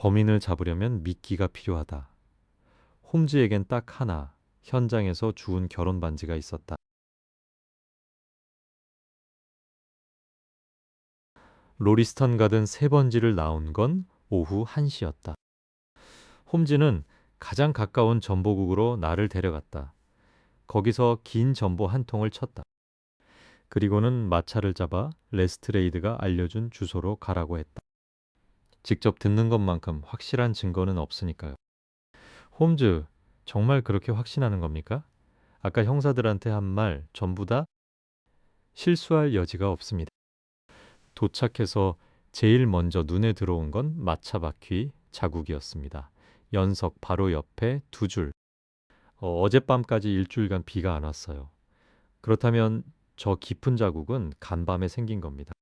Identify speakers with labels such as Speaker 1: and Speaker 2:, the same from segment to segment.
Speaker 1: 범인을 잡으려면 미끼가 필요하다. 홈즈에겐 딱 하나, 현장에서 주운 결혼 반지가 있었다. 로리스턴 가든 세 번지를 나온 건 오후 1시였다. 홈즈는 가장 가까운 전보국으로 나를 데려갔다. 거기서 긴 전보 한 통을 쳤다. 그리고는 마차를 잡아 레스트레이드가 알려준 주소로 가라고 했다. 직접 듣는 것만큼 확실한 증거는 없으니까요. 홈즈, 정말 그렇게 확신하는 겁니까? 아까 형사들한테 한 말 전부 다 실수할 여지가 없습니다. 도착해서 제일 먼저 눈에 들어온 건 마차 바퀴 자국이었습니다. 연석 바로 옆에 두 줄. 어젯밤까지 일주일간 비가 안 왔어요. 그렇다면 저 깊은 자국은 간밤에 생긴 겁니다.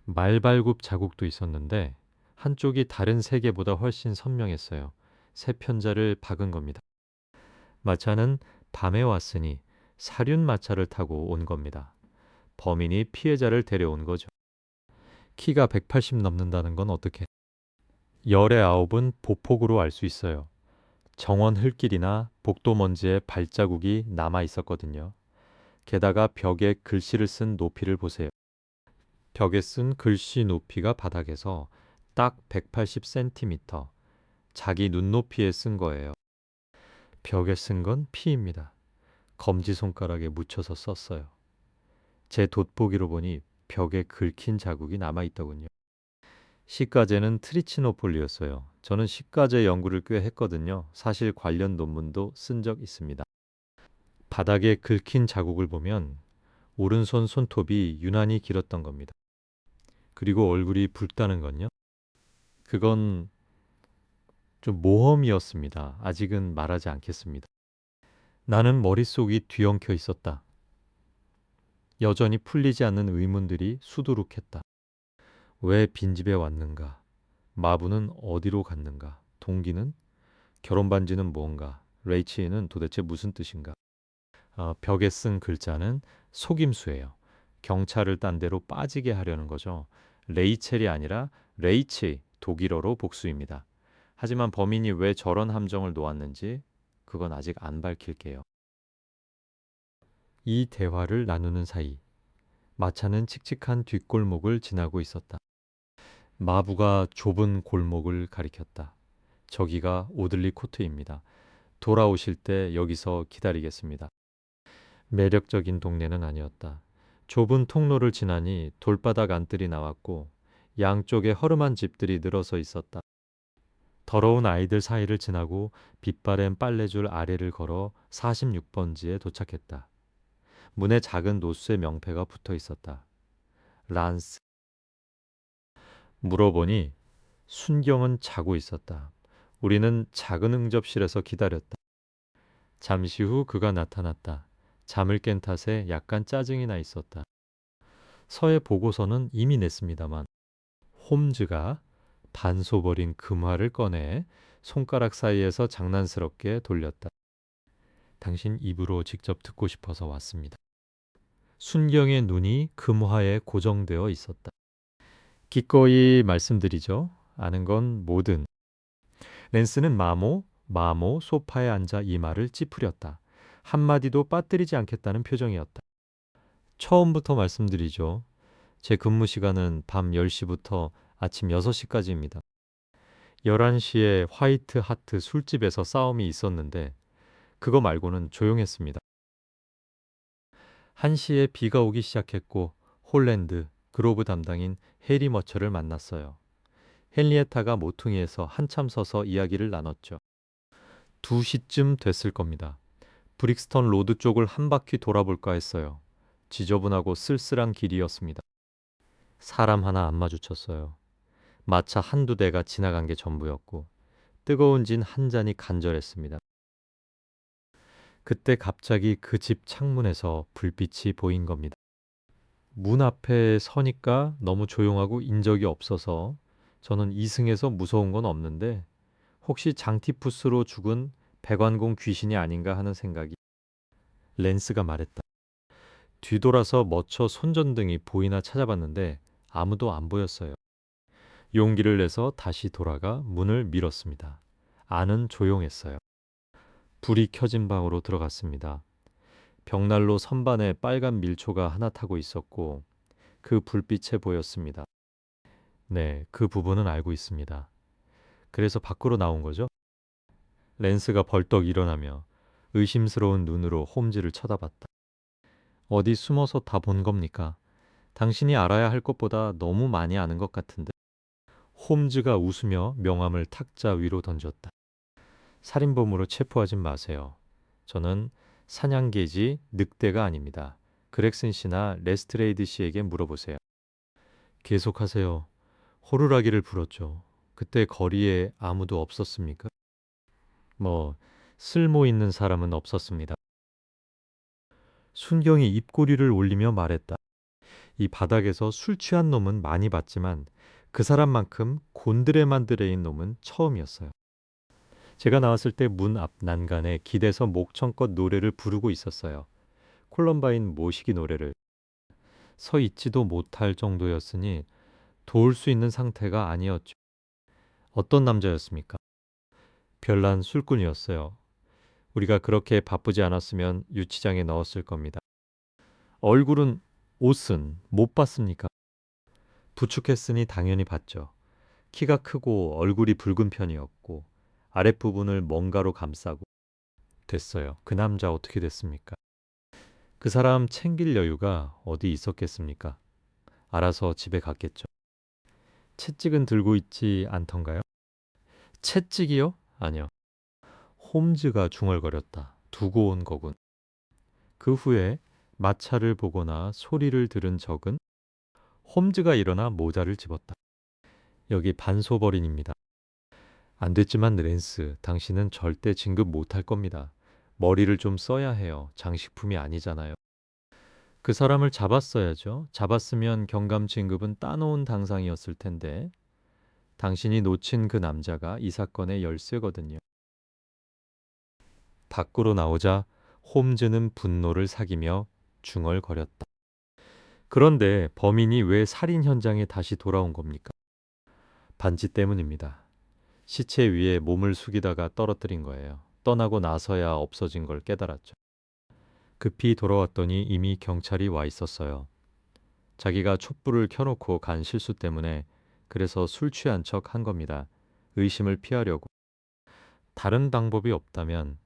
Speaker 1: 말발굽 자국도 있었는데 한쪽이 다른 세 개보다 훨씬 선명했어요. 새 편자를 박은 겁니다. 마차는 밤에 왔으니 사륜 마차를 타고 온 겁니다. 범인이 피해자를 데려온 거죠. 키가 180 넘는다는 건 어떻게? 열의 아홉은 보폭으로 알 수 있어요. 정원 흙길이나 복도 먼지에 발자국이 남아 있었거든요. 게다가 벽에 글씨를 쓴 높이를 보세요. 벽에 쓴 글씨 높이가 바닥에서 딱 180cm, 자기 눈높이에 쓴 거예요. 벽에 쓴 건 피입니다. 검지손가락에 묻혀서 썼어요. 제 돋보기로 보니 벽에 긁힌 자국이 남아있더군요. 시가제는 트리치노폴리였어요. 저는 시가제 연구를 꽤 했거든요. 사실 관련 논문도 쓴 적 있습니다. 바닥에 긁힌 자국을 보면 오른손 손톱이 유난히 길었던 겁니다. 그리고 얼굴이 붉다는 건요. 그건 좀 모험이었습니다. 아직은 말하지 않겠습니다. 나는 머릿속이 뒤엉켜 있었다. 여전히 풀리지 않는 의문들이 수두룩했다. 왜 빈집에 왔는가? 마부는 어디로 갔는가? 동기는? 결혼 반지는 뭔가? 레이치는 도대체 무슨 뜻인가? 벽에 쓴 글자는 속임수예요. 경찰을 딴 데로 빠지게 하려는 거죠. 레이첼이 아니라 레이치, 독일어로 복수입니다. 하지만 범인이 왜 저런 함정을 놓았는지 그건 아직 안 밝힐게요. 이 대화를 나누는 사이 마차는 칙칙한 뒷골목을 지나고 있었다. 마부가 좁은 골목을 가리켰다. 저기가 오들리 코트입니다. 돌아오실 때 여기서 기다리겠습니다. 매력적인 동네는 아니었다. 좁은 통로를 지나니 돌바닥 안뜰이 나왔고 양쪽에 허름한 집들이 늘어서 있었다. 더러운 아이들 사이를 지나고 빛바랜 빨래줄 아래를 걸어 46번지에 도착했다. 문에 작은 노수의 명패가 붙어 있었다. 란스. 물어보니 순경은 자고 있었다. 우리는 작은 응접실에서 기다렸다. 잠시 후 그가 나타났다. 잠을 깬 탓에 약간 짜증이 나 있었다. 서해 보고서는 이미 냈습니다만 홈즈가 반소버린 금화를 꺼내 손가락 사이에서 장난스럽게 돌렸다. 당신 입으로 직접 듣고 싶어서 왔습니다. 순경의 눈이 금화에 고정되어 있었다. 기꺼이 말씀드리죠. 아는 건 뭐든. 랜스는 마모 소파에 앉아 이 말을 찌푸렸다. 한마디도 빠뜨리지 않겠다는 표정이었다. 처음부터 말씀드리죠. 제 근무 시간은 밤 10시부터 아침 6시까지입니다. 11시에 화이트 하트 술집에서 싸움이 있었는데 그거 말고는 조용했습니다. 1시에 비가 오기 시작했고 홀랜드 그로브 담당인 해리 머처를 만났어요. 헨리에타가 모퉁이에서 한참 서서 이야기를 나눴죠. 2시쯤 됐을 겁니다. 브릭스턴 로드 쪽을 한 바퀴 돌아볼까 했어요. 지저분하고 쓸쓸한 길이었습니다. 사람 하나 안 마주쳤어요. 마차 한두 대가 지나간 게 전부였고 뜨거운 진 한 잔이 간절했습니다. 그때 갑자기 그 집 창문에서 불빛이 보인 겁니다. 문 앞에 서니까 너무 조용하고 인적이 없어서 저는 이승에서 무서운 건 없는데 혹시 장티푸스로 죽은 백완공 귀신이 아닌가 하는 생각이. 랜스가 말했다. 뒤돌아서 머처 손전등이 보이나 찾아봤는데 아무도 안 보였어요. 용기를 내서 다시 돌아가 문을 밀었습니다. 안은 조용했어요. 불이 켜진 방으로 들어갔습니다. 벽난로 선반에 빨간 밀초가 하나 타고 있었고 그 불빛에 보였습니다. 네, 그 부분은 알고 있습니다. 그래서 밖으로 나온 거죠? 랜스가 벌떡 일어나며 의심스러운 눈으로 홈즈를 쳐다봤다. 어디 숨어서 다 본 겁니까? 당신이 알아야 할 것보다 너무 많이 아는 것 같은데. 홈즈가 웃으며 명함을 탁자 위로 던졌다. 살인범으로 체포하진 마세요. 저는 사냥개지 늑대가 아닙니다. 그렉슨 씨나 레스트레이드 씨에게 물어보세요. 계속하세요. 호루라기를 불었죠. 그때 거리에 아무도 없었습니까? 뭐 쓸모 있는 사람은 없었습니다. 순경이 입꼬리를 올리며 말했다. 이 바닥에서 술 취한 놈은 많이 봤지만 그 사람만큼 곤드레만드레인 놈은 처음이었어요. 제가 나왔을 때 문 앞 난간에 기대서 목청껏 노래를 부르고 있었어요. 콜럼바인 모시기 노래를. 서 있지도 못할 정도였으니 도울 수 있는 상태가 아니었죠. 어떤 남자였습니까? 별난 술꾼이었어요. 우리가 그렇게 바쁘지 않았으면 유치장에 넣었을 겁니다. 얼굴은, 옷은 못 봤습니까? 부축했으니 당연히 봤죠. 키가 크고 얼굴이 붉은 편이었고 아랫부분을 뭔가로 감싸고. 됐어요. 그 남자 어떻게 됐습니까? 그 사람 챙길 여유가 어디 있었겠습니까? 알아서 집에 갔겠죠. 채찍은 들고 있지 않던가요? 채찍이요? 아니요. 홈즈가 중얼거렸다. 두고 온 거군. 그 후에 마차를 보거나 소리를 들은 적은? 홈즈가 일어나 모자를 집었다. 여기 반소벌인입니다. 안 됐지만 랜스, 당신은 절대 진급 못할 겁니다. 머리를 좀 써야 해요. 장식품이 아니잖아요. 그 사람을 잡았어야죠. 잡았으면 경감 진급은 따놓은 당상이었을 텐데 당신이 놓친 그 남자가 이 사건의 열쇠거든요. 밖으로 나오자 홈즈는 분노를 사기며 중얼거렸다. 그런데 범인이 왜 살인 현장에 다시 돌아온 겁니까? 반지 때문입니다. 시체 위에 몸을 숙이다가 떨어뜨린 거예요. 떠나고 나서야 없어진 걸 깨달았죠. 급히 돌아왔더니 이미 경찰이 와 있었어요. 자기가 촛불을 켜놓고 간 실수 때문에 그래서 술 취한 척 한 겁니다. 의심을 피하려고. 다른 방법이 없다면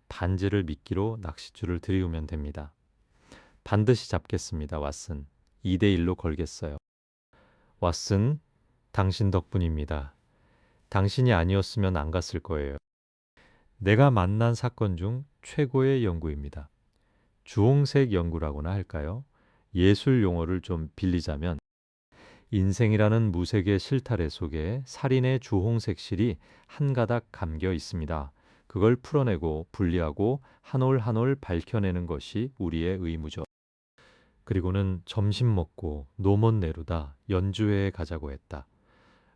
Speaker 1: 반지를 미끼로 낚싯줄을 들이우면 됩니다. 반드시 잡겠습니다, 왓슨. 2대1로 걸겠어요. 왓슨, 당신 덕분입니다. 당신이 아니었으면 안 갔을 거예요. 내가 만난 사건 중 최고의 연구입니다. 주홍색 연구라고나 할까요? 예술 용어를 좀 빌리자면 인생이라는 무색의 실타래 속에 살인의 주홍색 실이 한 가닥 감겨 있습니다. 그걸 풀어내고 분리하고 한 올 한 올 밝혀내는 것이 우리의 의무죠. 그리고는 점심 먹고 노먼 네루다 연주회에 가자고 했다.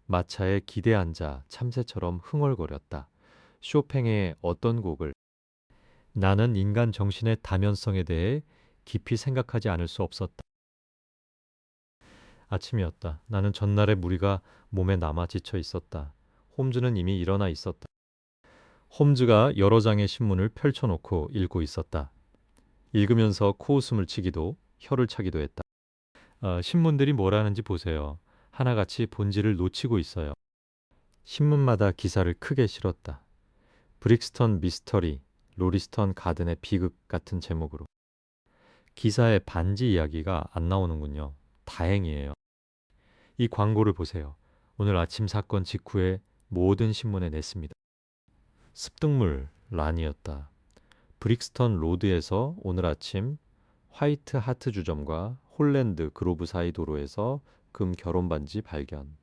Speaker 1: 마차에 기대 앉아 참새처럼 흥얼거렸다. 쇼팽의 어떤 곡을. 나는 인간 정신의 다면성에 대해 깊이 생각하지 않을 수 없었다. 아침이었다. 나는 전날의 무리가 몸에 남아 지쳐 있었다. 홈즈는 이미 일어나 있었다. 홈즈가 여러 장의 신문을 펼쳐놓고 읽고 있었다. 읽으면서 코웃음을 치기도 혀를 차기도 했다. 신문들이 뭐라는지 보세요. 하나같이 본질을 놓치고 있어요. 신문마다 기사를 크게 실었다. 브릭스턴 미스터리, 로리스턴 가든의 비극 같은 제목으로. 기사에 반지 이야기가 안 나오는군요. 다행이에요. 이 광고를 보세요. 오늘 아침 사건 직후에 모든 신문에 냈습니다. 습득물 란이었다. 브릭스턴 로드에서 오늘 아침 화이트 하트 주점과 홀랜드 그로브 사이 도로에서 금 결혼 반지 발견.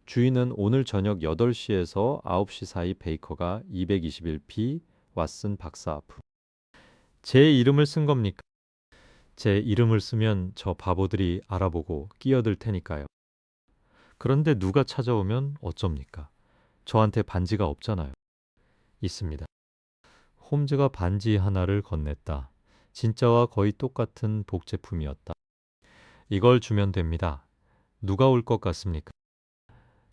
Speaker 1: 주인은 오늘 저녁 8시에서 9시 사이 베이커가 221P 왓슨 박사 앞으로. 제 이름을 쓴 겁니까? 제 이름을 쓰면 저 바보들이 알아보고 끼어들 테니까요. 그런데 누가 찾아오면 어쩝니까? 저한테 반지가 없잖아요. 있습니다. 홈즈가 반지 하나를 건넸다. 진짜와 거의 똑같은 복제품이었다. 이걸 주면 됩니다. 누가 올 것 같습니까?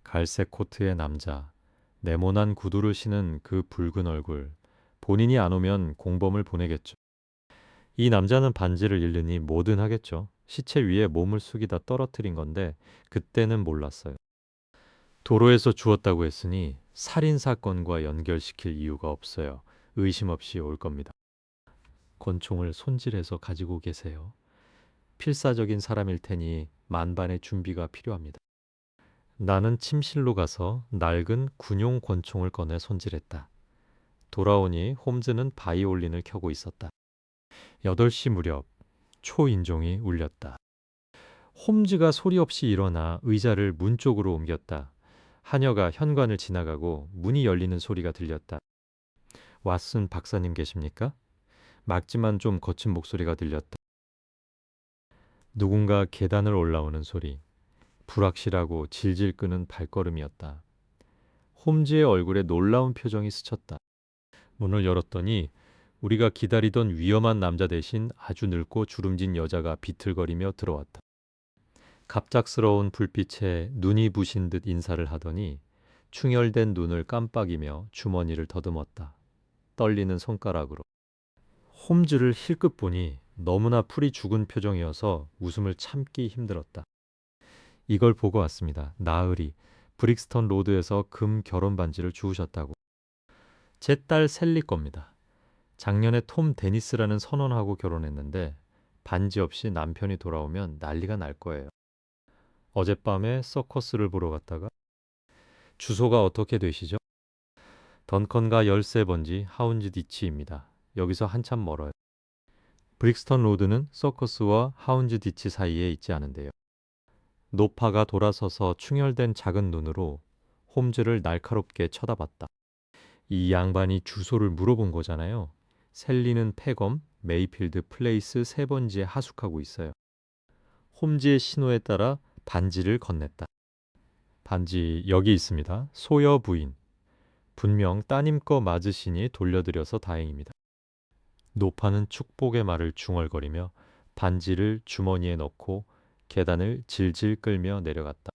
Speaker 1: 갈색 코트의 남자, 네모난 구두를 신은 그 붉은 얼굴. 본인이 안 오면 공범을 보내겠죠. 이 남자는 반지를 잃으니 뭐든 하겠죠. 시체 위에 몸을 숙이다 떨어뜨린 건데 그때는 몰랐어요. 도로에서 주웠다고 했으니 살인 사건과 연결시킬 이유가 없어요. 의심 없이 올 겁니다. 권총을 손질해서 가지고 계세요. 필사적인 사람일 테니 만반의 준비가 필요합니다. 나는 침실로 가서 낡은 군용 권총을 꺼내 손질했다. 돌아오니 홈즈는 바이올린을 켜고 있었다. 8시 무렵 초인종이 울렸다. 홈즈가 소리 없이 일어나 의자를 문 쪽으로 옮겼다. 하녀가 현관을 지나가고 문이 열리는 소리가 들렸다. 왓슨 박사님 계십니까? 맑지만 좀 거친 목소리가 들렸다. 누군가 계단을 올라오는 소리. 불확실하고 질질 끄는 발걸음이었다. 홈즈의 얼굴에 놀라운 표정이 스쳤다. 문을 열었더니 우리가 기다리던 위험한 남자 대신 아주 늙고 주름진 여자가 비틀거리며 들어왔다. 갑작스러운 불빛에 눈이 부신 듯 인사를 하더니 충혈된 눈을 깜빡이며 주머니를 더듬었다. 떨리는 손가락으로. 홈즈를 힐끗 보니 너무나 풀이 죽은 표정이어서 웃음을 참기 힘들었다. 이걸 보고 왔습니다. 나으리, 브릭스턴 로드에서 금 결혼 반지를 주우셨다고. 제 딸 셀리 겁니다. 작년에 톰 데니스라는 선원하고 결혼했는데 반지 없이 남편이 돌아오면 난리가 날 거예요. 어젯밤에 서커스를 보러 갔다가 주소가 어떻게 되시죠? 던컨과 13번지 하운즈 디치입니다. 여기서 한참 멀어요. 브릭스턴 로드는 서커스와 하운즈 디치 사이에 있지 않은데요. 노파가 돌아서서 충혈된 작은 눈으로 홈즈를 날카롭게 쳐다봤다. 이 양반이 주소를 물어본 거잖아요. 셀리는 패검, 메이필드 플레이스 3번지에 하숙하고 있어요. 홈즈의 신호에 따라 반지를 건넸다. 반지 여기 있습니다. 소여 부인. 분명 따님 거 맞으시니 돌려드려서 다행입니다. 노파는 축복의 말을 중얼거리며 반지를 주머니에 넣고 계단을 질질 끌며 내려갔다.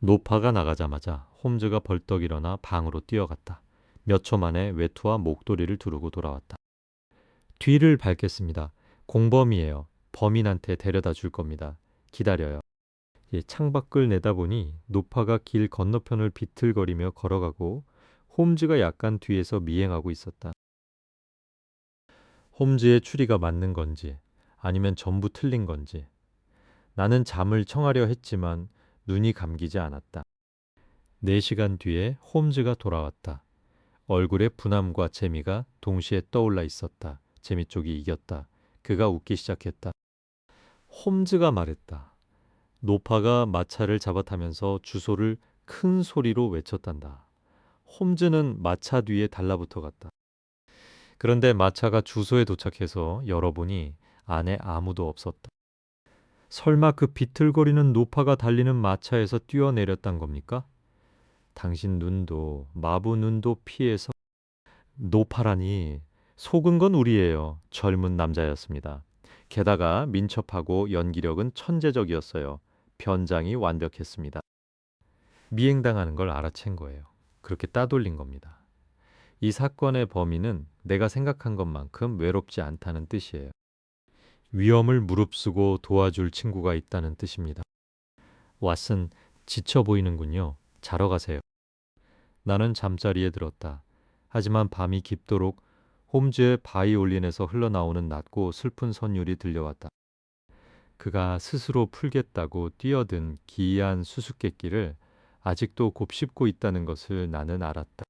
Speaker 1: 노파가 나가자마자 홈즈가 벌떡 일어나 방으로 뛰어갔다. 몇 초 만에 외투와 목도리를 두르고 돌아왔다. 뒤를 밟겠습니다. 공범이에요. 범인한테 데려다 줄 겁니다. 기다려요. 창밖을 내다보니 노파가 길 건너편을 비틀거리며 걸어가고 홈즈가 약간 뒤에서 미행하고 있었다. 홈즈의 추리가 맞는 건지 아니면 전부 틀린 건지 나는 잠을 청하려 했지만 눈이 감기지 않았다. 4시간 뒤에 홈즈가 돌아왔다. 얼굴에 분함과 재미가 동시에 떠올라 있었다. 재미 쪽이 이겼다. 그가 웃기 시작했다. 홈즈가 말했다. 노파가 마차를 잡아타면서 주소를 큰 소리로 외쳤단다. 홈즈는 마차 뒤에 달라붙어 갔다. 그런데 마차가 주소에 도착해서 열어보니 안에 아무도 없었다. 설마 그 비틀거리는 노파가 달리는 마차에서 뛰어내렸단 겁니까? 당신 눈도 마부 눈도 피해서 노파라니 속은 건 우리예요. 젊은 남자였습니다. 게다가 민첩하고 연기력은 천재적이었어요. 변장이 완벽했습니다. 미행당하는 걸 알아챈 거예요. 그렇게 따돌린 겁니다. 이 사건의 범인은 내가 생각한 것만큼 외롭지 않다는 뜻이에요. 위험을 무릅쓰고 도와줄 친구가 있다는 뜻입니다. 왓슨, 지쳐 보이는군요. 자러 가세요. 나는 잠자리에 들었다. 하지만 밤이 깊도록 홈즈의 바이올린에서 흘러나오는 낮고 슬픈 선율이 들려왔다. 그가 스스로 풀겠다고 뛰어든 기이한 수수께끼를 아직도 곱씹고 있다는 것을 나는 알았다.